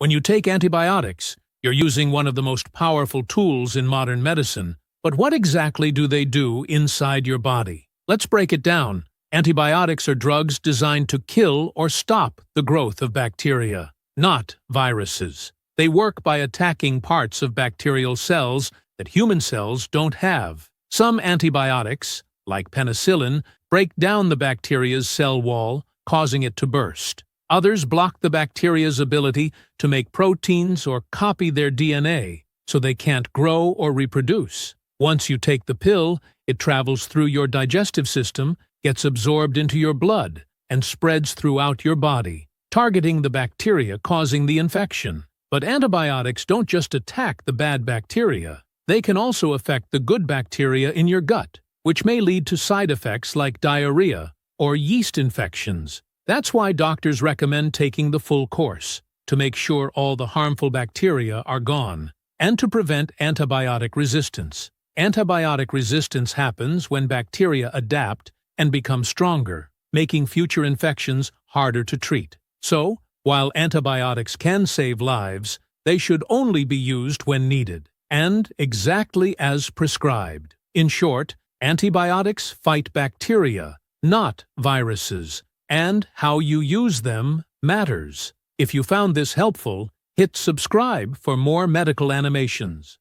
When you take antibiotics, you're using one of the most powerful tools in modern medicine. But what exactly do they do inside your body? Let's break it down. Antibiotics are drugs designed to kill or stop the growth of bacteria, not viruses. They work by attacking parts of bacterial cells that human cells don't have. Some antibiotics, like penicillin, break down the bacteria's cell wall, causing it to burst. Others block the bacteria's ability to make proteins or copy their DNA, so they can't grow or reproduce. Once you take the pill, it travels through your digestive system, gets absorbed into your blood, and spreads throughout your body, targeting the bacteria causing the infection. But antibiotics don't just attack the bad bacteria. They can also affect the good bacteria in your gut, which may lead to side effects like diarrhea or yeast infections. That's why doctors recommend taking the full course, to make sure all the harmful bacteria are gone, and to prevent antibiotic resistance. Antibiotic resistance happens when bacteria adapt and become stronger, making future infections harder to treat. So, while antibiotics can save lives, they should only be used when needed, and exactly as prescribed. In short, antibiotics fight bacteria, not viruses, and how you use them matters. If you found this helpful, hit subscribe for more medical animations.